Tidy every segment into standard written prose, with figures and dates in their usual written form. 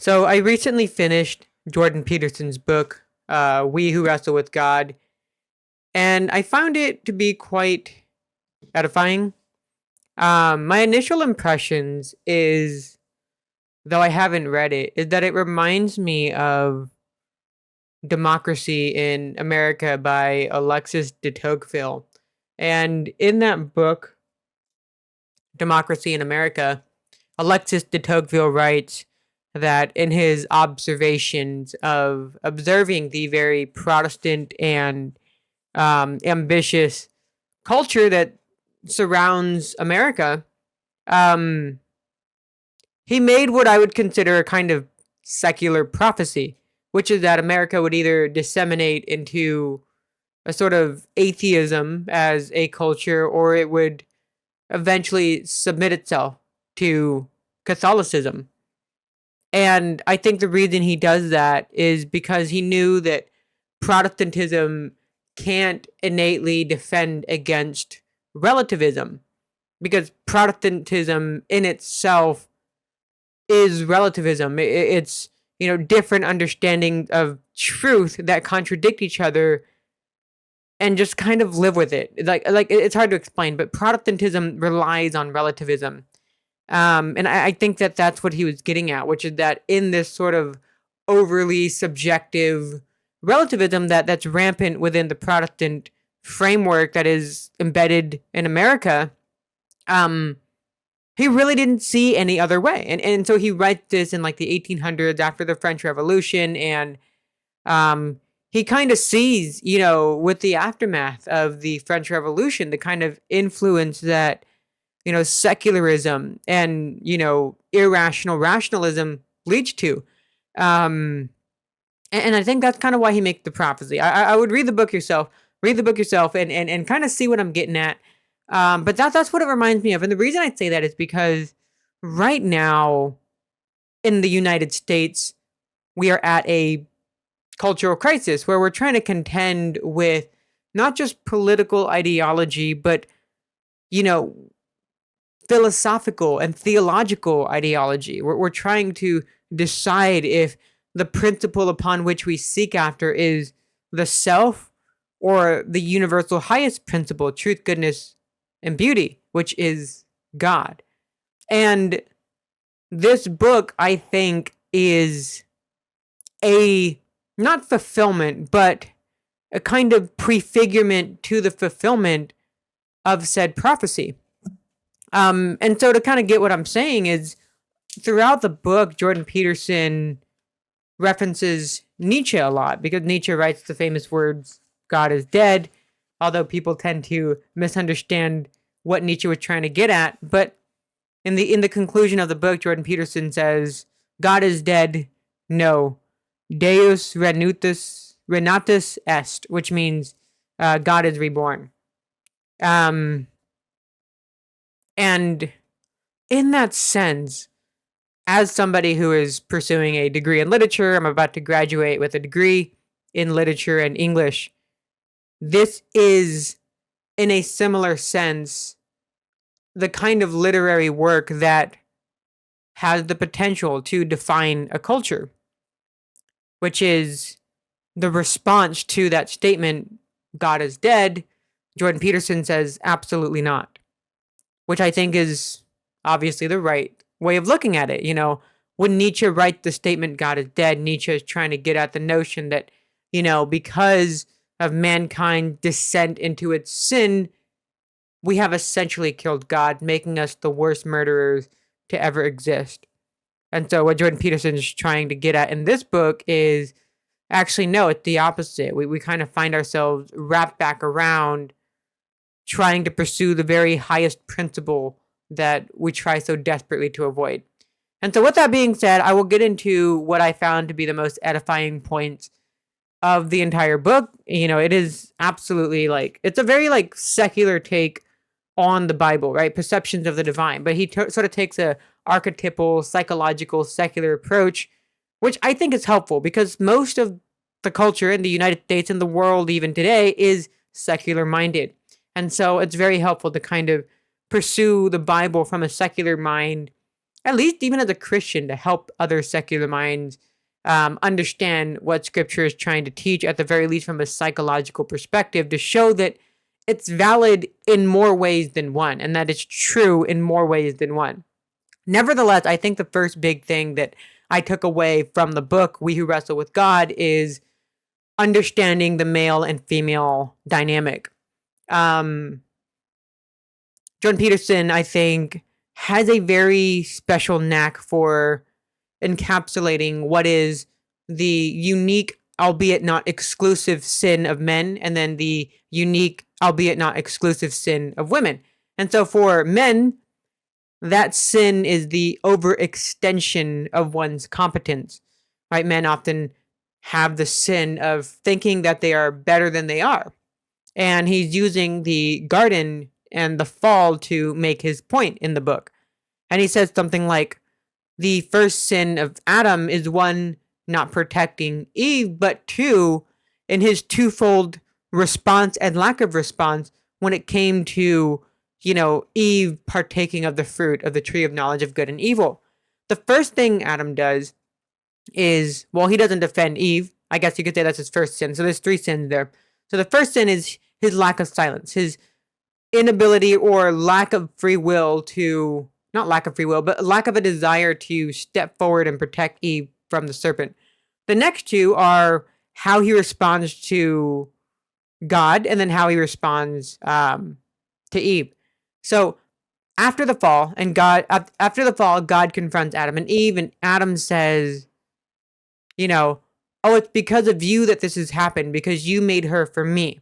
So I recently finished Jordan Peterson's book, We Who Wrestle with God, and I found it to be quite edifying. My initial impressions is, though I haven't read it, is that it reminds me of Democracy in America by Alexis de Tocqueville. And in that book, Democracy in America, Alexis de Tocqueville writes that in his observations of observing the very Protestant and ambitious culture that surrounds America, um, he made what I would consider a kind of secular prophecy, which is that America would either disseminate into a sort of atheism as a culture, or it would eventually submit itself to Catholicism. And I think the reason he does that is because he knew that Protestantism can't innately defend against relativism, because Protestantism in itself is relativism. It's, different understanding of truth that contradict each other and just kind of live with it. Like it's hard to explain, but Protestantism relies on relativism. And I think that that's what he was getting at, which is that in this sort of overly subjective relativism that's rampant within the Protestant framework that is embedded in America, he really didn't see any other way. And so he writes this in like the 1800s after the French Revolution, and he kind of sees, with the aftermath of the French Revolution, the kind of influence that secularism and, irrational rationalism leads to. And I think that's kind of why he makes the prophecy. I would read the book yourself, and kind of see what I'm getting at. But that's what it reminds me of. And the reason I say that is because right now in the United States, we are at a cultural crisis where we're trying to contend with not just political ideology, but, philosophical and theological ideology. We're trying to decide if the principle upon which we seek after is the self or the universal highest principle, truth, goodness, and beauty, which is God. And this book, I think, is a not fulfillment, but a kind of prefigurement to the fulfillment of said prophecy. And so to kind of get what I'm saying is, throughout the book, Jordan Peterson references Nietzsche a lot, because Nietzsche writes the famous words, God is dead, although people tend to misunderstand what Nietzsche was trying to get at. But in the conclusion of the book, Jordan Peterson says, God is dead, no. Deus renatus est, which means God is reborn. And in that sense, as somebody who is pursuing a degree in literature, I'm about to graduate with a degree in literature and English. This is, in a similar sense, the kind of literary work that has the potential to define a culture, which is the response to that statement, God is dead. Jordan Peterson says, absolutely not, which I think is obviously the right way of looking at it. When Nietzsche writes the statement, God is dead, Nietzsche is trying to get at the notion that, because of mankind's descent into its sin, we have essentially killed God, making us the worst murderers to ever exist. And so what Jordan Peterson is trying to get at in this book is, actually, no, it's the opposite. We kind of find ourselves wrapped back around trying to pursue the very highest principle that we try so desperately to avoid. And so with that being said, I will get into what I found to be the most edifying points of the entire book. It is absolutely it's a very secular take on the Bible, right? Perceptions of the divine. But he sort of takes a archetypal, psychological, secular approach, which I think is helpful because most of the culture in the United States and the world even today is secular minded. And so it's very helpful to kind of pursue the Bible from a secular mind at least even as a Christian, to help other secular minds understand what Scripture is trying to teach, at the very least from a psychological perspective, to show that it's valid in more ways than one, and that it's true in more ways than one. Nevertheless, I think the first big thing that I took away from the book, We Who Wrestle with God, is understanding the male and female dynamic. Jordan Peterson, I think, has a very special knack for encapsulating what is the unique, albeit not exclusive, sin of men, and then the unique, albeit not exclusive, sin of women. And so for men, that sin is the overextension of one's competence, right? Men often have the sin of thinking that they are better than they are. And he's using the garden and the fall to make his point in the book. And he says something like, the first sin of Adam is one, not protecting Eve, but two, in his twofold response and lack of response when it came to, Eve partaking of the fruit of the tree of knowledge of good and evil. The first thing Adam does is, well, he doesn't defend Eve. I guess you could say that's his first sin. So there's three sins there. So the first sin is his lack of silence, his inability or lack of free will to, not lack of free will, but lack of a desire to step forward and protect Eve from the serpent. The next two are how he responds to God, and then how he responds to Eve. So after the fall, God confronts Adam and Eve, and Adam says, oh, it's because of you that this has happened, because you made her for me.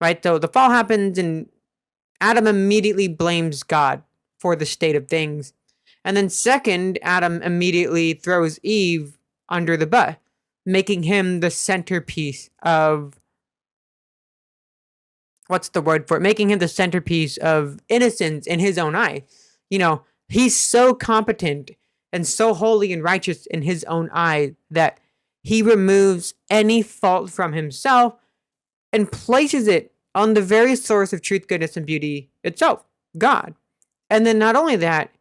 Right? So the fall happens, and Adam immediately blames God for the state of things. And then second, Adam immediately throws Eve under the bus, making him the centerpiece of, making him the centerpiece of innocence in his own eye. He's so competent and so holy and righteous in his own eye that he removes any fault from himself and places it on the very source of truth, goodness, and beauty itself, God. And then not only that,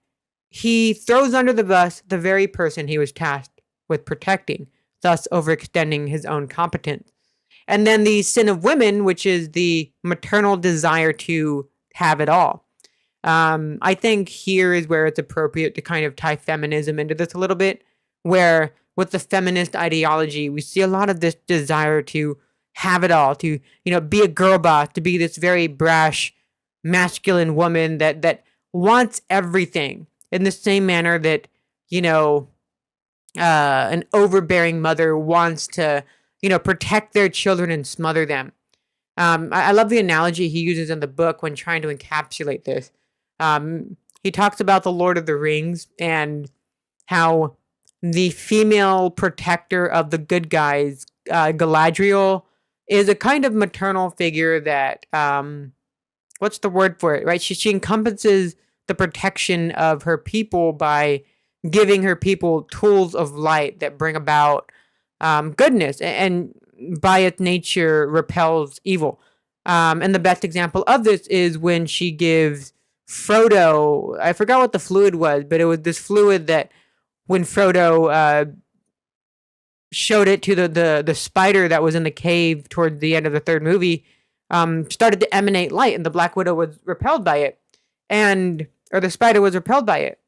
he throws under the bus the very person he was tasked with protecting, thus overextending his own competence. And then the sin of women, which is the maternal desire to have it all. I think here is where it's appropriate to kind of tie feminism into this a little bit, where with the feminist ideology, we see a lot of this desire to have it all, to, be a girl boss, to be this very brash, masculine woman that wants everything, in the same manner that, an overbearing mother wants to, protect their children and smother them. I love the analogy he uses in the book when trying to encapsulate this. He talks about the Lord of the Rings and how the female protector of the good guys, Galadriel, is a kind of maternal figure that, what's the word for it, right? She encompasses the protection of her people by giving her people tools of light that bring about goodness, and by its nature repels evil. And the best example of this is when she gives Frodo, I forgot what the fluid was, but it was this fluid that when Frodo showed it to the spider that was in the cave towards the end of the third movie, started to emanate light, and the Black Widow was repelled by it, or the spider was repelled by it.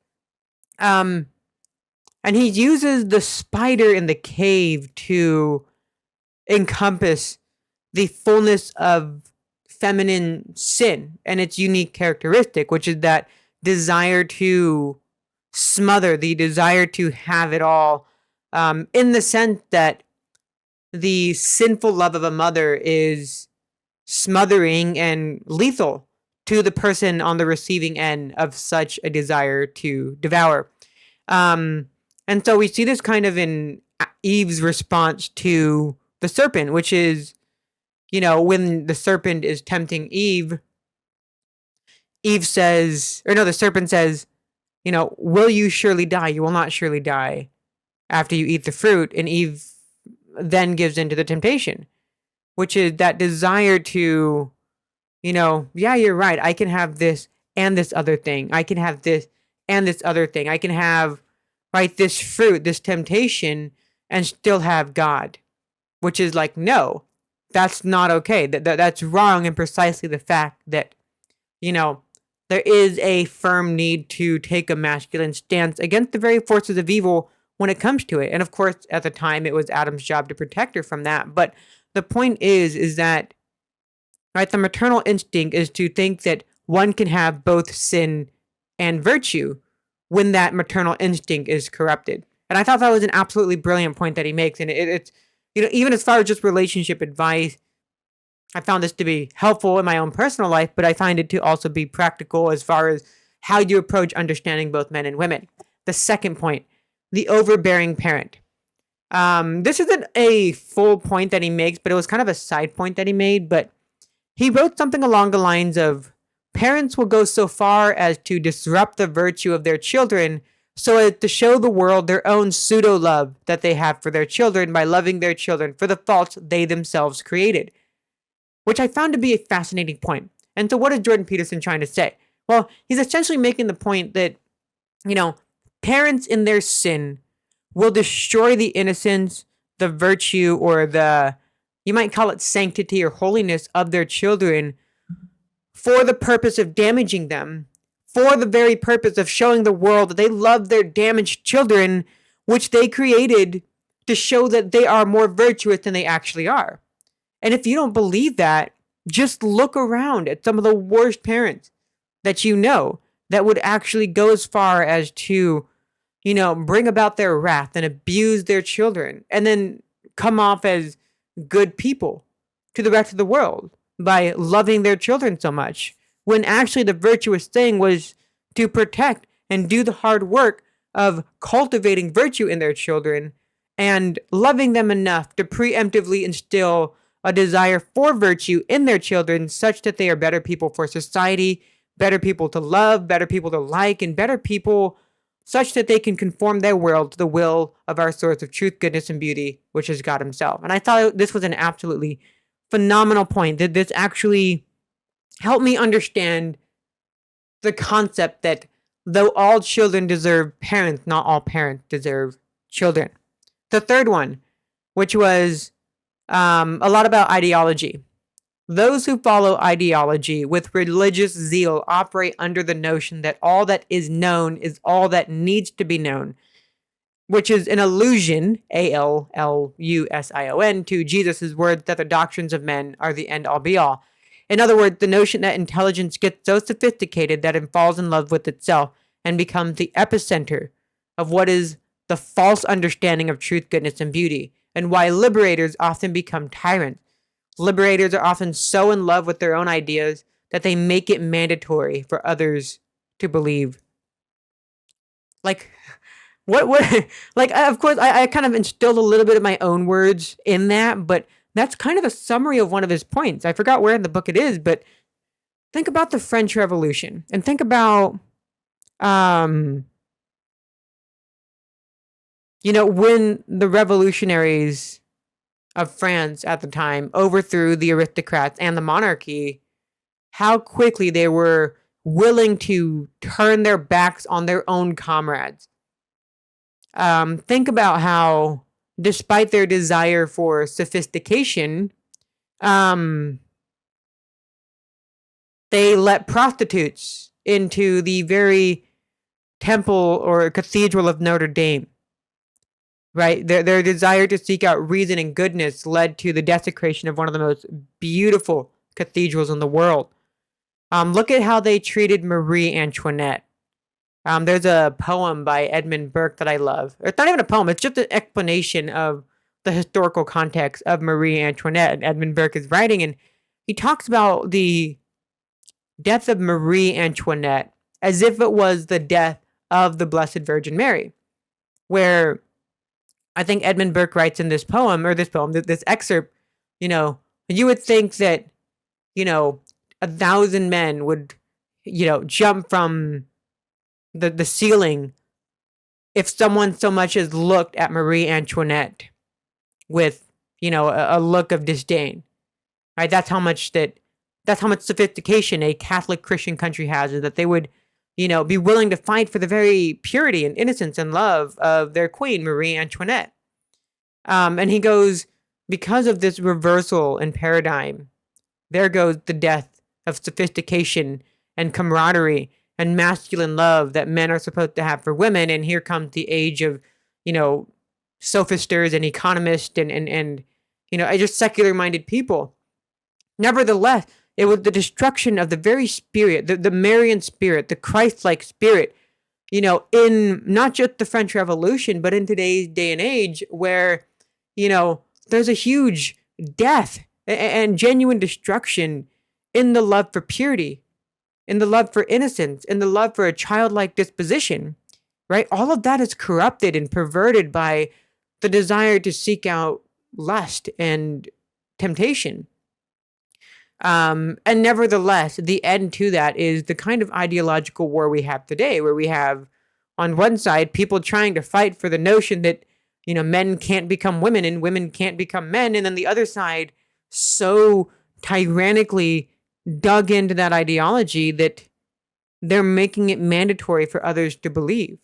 And he uses the spider in the cave to encompass the fullness of feminine sin and its unique characteristic, which is that desire to smother, the desire to have it all, in the sense that the sinful love of a mother is smothering and lethal to the person on the receiving end of such a desire to devour. And so we see this kind of in Eve's response to the serpent, which is, when the serpent is tempting Eve, the serpent says, will you surely die? You will not surely die after you eat the fruit. And Eve then gives into the temptation, which is that desire to, yeah, you're right. I can have this and this other thing. I can have this and this other thing. I can have, right, this fruit, this temptation, and still have God, which is like, no, that's not okay. That's wrong, and precisely the fact that, there is a firm need to take a masculine stance against the very forces of evil when it comes to it. And of course, at the time, it was Adam's job to protect her from that. But the point is that, right, the maternal instinct is to think that one can have both sin and virtue when that maternal instinct is corrupted. And I thought that was an absolutely brilliant point that he makes. And it's, even as far as just relationship advice, I found this to be helpful in my own personal life, but I find it to also be practical as far as how you approach understanding both men and women. The second point, the overbearing parent. This isn't a full point that he makes, but it was kind of a side point that he made. But he wrote something along the lines of, parents will go so far as to disrupt the virtue of their children so as to show the world their own pseudo-love that they have for their children by loving their children for the faults they themselves created. Which I found to be a fascinating point. And so what is Jordan Peterson trying to say? Well, he's essentially making the point that, parents in their sin will destroy the innocence, the virtue, or you might call it sanctity or holiness of their children for the purpose of damaging them, for the very purpose of showing the world that they love their damaged children, which they created to show that they are more virtuous than they actually are. And if you don't believe that, just look around at some of the worst parents that that would actually go as far as to, bring about their wrath and abuse their children and then come off as good people to the rest of the world by loving their children so much, when actually the virtuous thing was to protect and do the hard work of cultivating virtue in their children and loving them enough to preemptively instill a desire for virtue in their children such that they are better people for society, better people to love, better people to like, and better people such that they can conform their world to the will of our source of truth, goodness, and beauty, which is God himself. And I thought this was an absolutely phenomenal point, that this actually helped me understand the concept that though all children deserve parents, not all parents deserve children. The third one, which was a lot about ideology. Those who follow ideology with religious zeal operate under the notion that all that is known is all that needs to be known, which is an allusion, Allusion, to Jesus' words that the doctrines of men are the end all be all. In other words, the notion that intelligence gets so sophisticated that it falls in love with itself and becomes the epicenter of what is the false understanding of truth, goodness, and beauty, and why liberators often become tyrants. Liberators are often so in love with their own ideas that they make it mandatory for others to believe. Like, of course, I kind of instilled a little bit of my own words in that, but that's kind of a summary of one of his points. I forgot where in the book it is, but think about the French Revolution and think about, when the revolutionaries of France at the time overthrew the aristocrats and the monarchy, how quickly they were willing to turn their backs on their own comrades. Think about how, despite their desire for sophistication, they let prostitutes into the very temple or cathedral of Notre Dame. Right? Their desire to seek out reason and goodness led to the desecration of one of the most beautiful cathedrals in the world. Look at how they treated Marie Antoinette. There's a poem by Edmund Burke that I love. It's not even a poem, it's just an explanation of the historical context of Marie Antoinette. And Edmund Burke is writing, and he talks about the death of Marie Antoinette as if it was the death of the Blessed Virgin Mary, where I think Edmund Burke writes in this excerpt, you would think that, 1,000 men would, jump from the ceiling if someone so much as looked at Marie Antoinette with, a look of disdain. Right? That's how much sophistication a Catholic Christian country has, is that they would be willing to fight for the very purity and innocence and love of their queen, Marie Antoinette. And he goes, because of this reversal in paradigm, there goes the death of sophistication and camaraderie and masculine love that men are supposed to have for women. And here comes the age of, sophisters and economists and just secular minded people. Nevertheless, it was the destruction of the very spirit, the Marian spirit, the Christ-like spirit, in not just the French Revolution, but in today's day and age where, there's a huge death and genuine destruction in the love for purity, in the love for innocence, in the love for a childlike disposition, right? All of that is corrupted and perverted by the desire to seek out lust and temptation. And nevertheless, the end to that is the kind of ideological war we have today, where we have, on one side, people trying to fight for the notion that, men can't become women and women can't become men. And then the other side, so tyrannically dug into that ideology that they're making it mandatory for others to believe.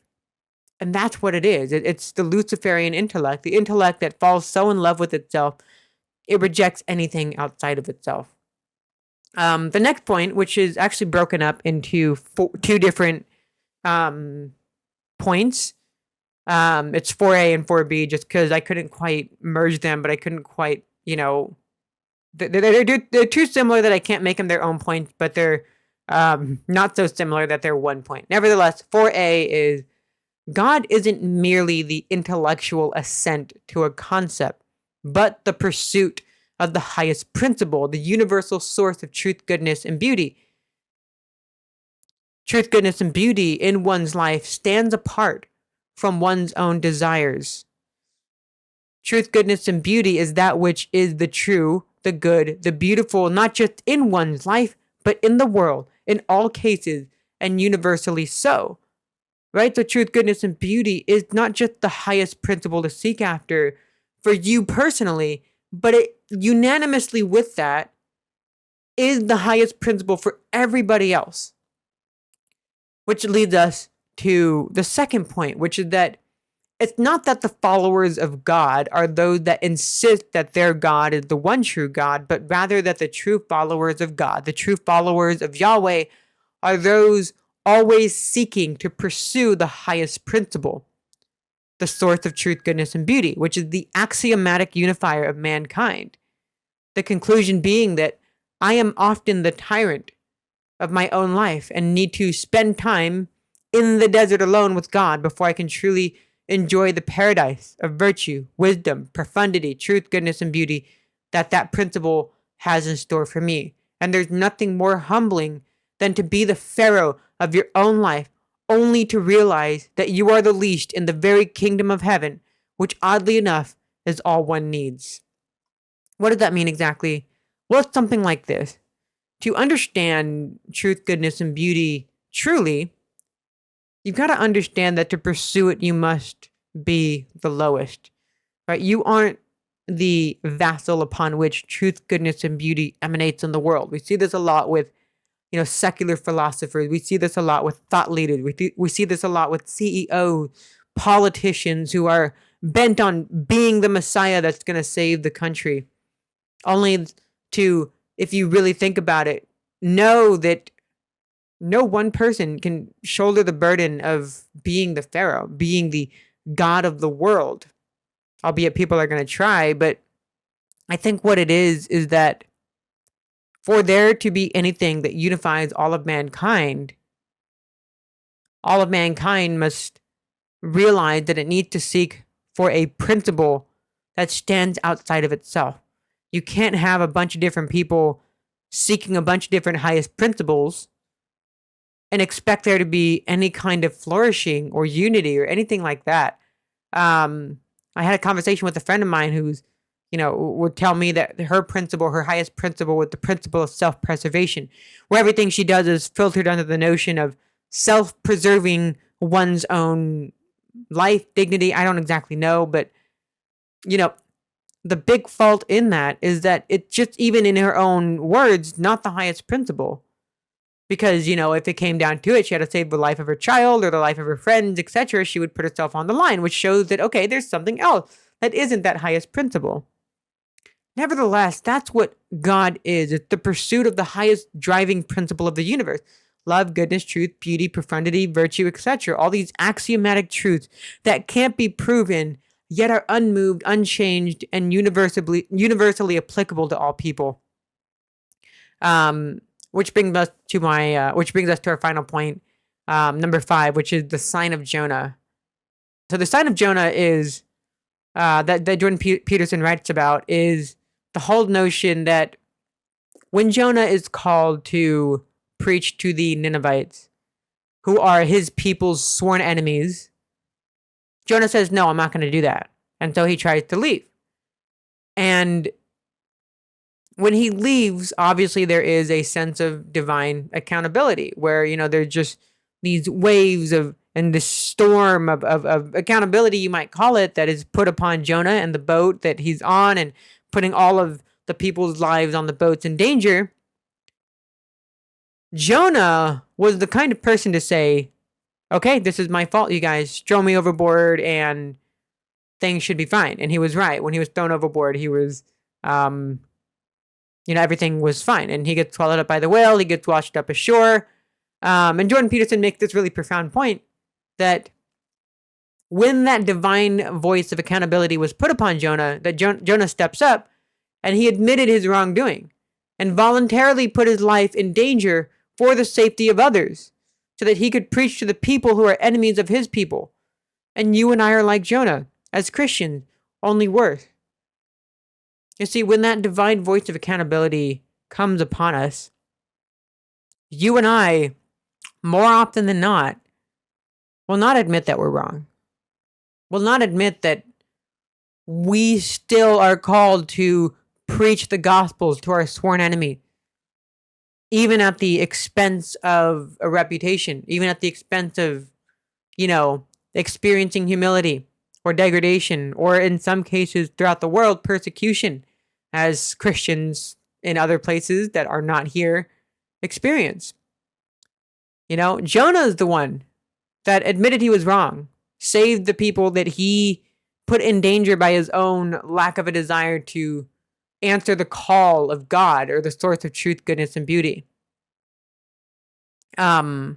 And that's what it is. It's the Luciferian intellect, the intellect that falls so in love with itself, it rejects anything outside of itself. The next point, which is actually broken up into two different points. It's 4A and 4B just because I couldn't quite merge them, but I couldn't quite, they're too similar that I can't make them their own points, but they're not so similar that they're one point. Nevertheless, 4A is God isn't merely the intellectual assent to a concept, but the pursuit of the highest principle, the universal source of truth, goodness, and beauty. Truth, goodness, and beauty in one's life stands apart from one's own desires. Truth, goodness, and beauty is that which is the true, the good, the beautiful, not just in one's life, but in the world, in all cases, and universally so. Right? So truth, goodness, and beauty is not just the highest principle to seek after for you personally, but it unanimously with that is the highest principle for everybody else. Which leads us to the second point, which is that it's not that the followers of God are those that insist that their God is the one true God, but rather that the true followers of God, the true followers of Yahweh, are those always seeking to pursue the highest principle, the source of truth, goodness, and beauty, which is the axiomatic unifier of mankind. The conclusion being that I am often the tyrant of my own life and need to spend time in the desert alone with God before I can truly enjoy the paradise of virtue, wisdom, profundity, truth, goodness, and beauty that principle has in store for me. And there's nothing more humbling than to be the pharaoh of your own life, only to realize that you are the least in the very kingdom of heaven, which oddly enough is all one needs. What does that mean exactly? Well, it's something like this. To understand truth, goodness, and beauty truly, you've got to understand that to pursue it, you must be the lowest, right? You aren't the vassal upon which truth, goodness, and beauty emanates in the world. We see this a lot with, secular philosophers. We see this a lot with thought leaders. We see this a lot with CEOs, politicians who are bent on being the Messiah that's going to save the country. Only to, if you really think about it, know that no one person can shoulder the burden of being the Pharaoh, being the God of the world. Albeit people are going to try, but I think what it is that for there to be anything that unifies all of mankind must realize that it needs to seek for a principle that stands outside of itself. You can't have a bunch of different people seeking a bunch of different highest principles and expect there to be any kind of flourishing or unity or anything like that. I had a conversation with a friend of mine who's, would tell me that her principle, her highest principle, was the principle of self-preservation, where everything she does is filtered under the notion of self-preserving one's own life, dignity. I don't exactly know, but, the big fault in that is that it's just, even in her own words, not the highest principle. Because, if it came down to it, she had to save the life of her child or the life of her friends, etc. She would put herself on the line, which shows that, okay, there's something else that isn't that highest principle. Nevertheless, that's what God is. It's the pursuit of the highest driving principle of the universe. Love, goodness, truth, beauty, profundity, virtue, etc. All these axiomatic truths that can't be proven, yet are unmoved, unchanged, and universally applicable to all people. Which brings us to our final point, number 5, which is the sign of Jonah. So the sign of Jonah is that Jordan Peterson writes about is the whole notion that when Jonah is called to preach to the Ninevites, who are his people's sworn enemies, Jonah says, "No, I'm not going to do that," and so he tries to leave. And when he leaves, obviously there is a sense of divine accountability where, there's just these waves and this storm of accountability, you might call it, that is put upon Jonah and the boat that he's on and putting all of the people's lives on the boats in danger. Jonah was the kind of person to say, okay, this is my fault, you guys. Throw me overboard and things should be fine. And he was right. When he was thrown overboard, he was... everything was fine. And he gets swallowed up by the whale. He gets washed up ashore. And Jordan Peterson makes this really profound point that when that divine voice of accountability was put upon Jonah, that Jonah steps up and he admitted his wrongdoing and voluntarily put his life in danger for the safety of others so that he could preach to the people who are enemies of his people. And you and I are like Jonah, as Christians, only worse. You see, when that divine voice of accountability comes upon us, you and I, more often than not, will not admit that we're wrong. Will not admit that we still are called to preach the gospels to our sworn enemy, even at the expense of a reputation, even at the expense of, experiencing humility or degradation, or in some cases throughout the world, persecution, as Christians in other places that are not here experience. Jonah is the one that admitted he was wrong, saved the people that he put in danger by his own lack of a desire to answer the call of God or the source of truth, goodness, and beauty. And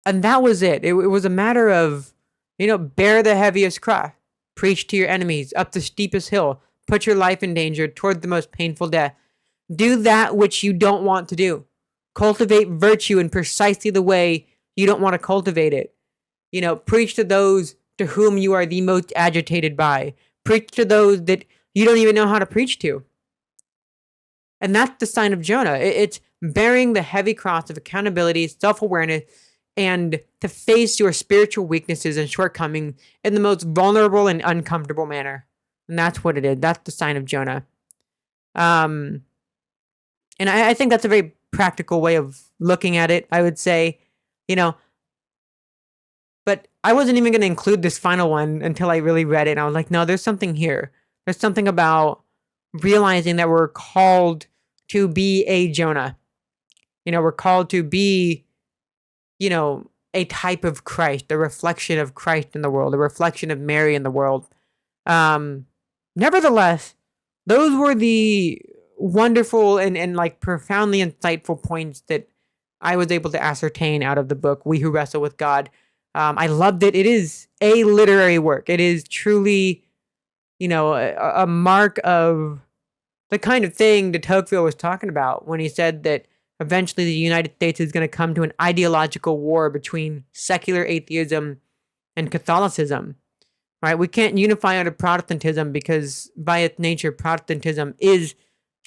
that was it. It was a matter of, bear the heaviest cross, preach to your enemies up the steepest hill, put your life in danger toward the most painful death. Do that which you don't want to do. Cultivate virtue in precisely the way you don't want to cultivate it. Preach to those to whom you are the most agitated by. Preach to those that you don't even know how to preach to. And that's the sign of Jonah. It's bearing the heavy cross of accountability, self-awareness, and to face your spiritual weaknesses and shortcomings in the most vulnerable and uncomfortable manner. And that's what it is. That's the sign of Jonah. And I think that's a very practical way of looking at it, I would say, but I wasn't even going to include this final one until I really read it. And I was like, no, there's something here. There's something about realizing that we're called to be a Jonah. We're called to be, a type of Christ, a reflection of Christ in the world, a reflection of Mary in the world. Nevertheless, those were the wonderful and like profoundly insightful points that I was able to ascertain out of the book, We Who Wrestle with God. I loved it. It is a literary work. It is truly, a mark of the kind of thing de Tocqueville was talking about when he said that eventually the United States is going to come to an ideological war between secular atheism and Catholicism. Right? We can't unify under Protestantism because by its nature, Protestantism is,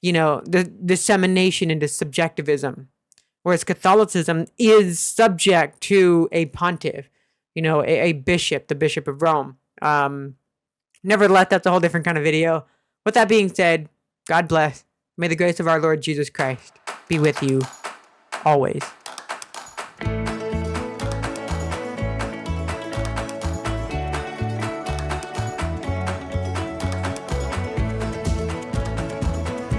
the dissemination into subjectivism. Whereas Catholicism is subject to a pontiff, a bishop, the Bishop of Rome. Nevertheless, that's a whole different kind of video. With that being said, God bless. May the grace of our Lord Jesus Christ be with you always.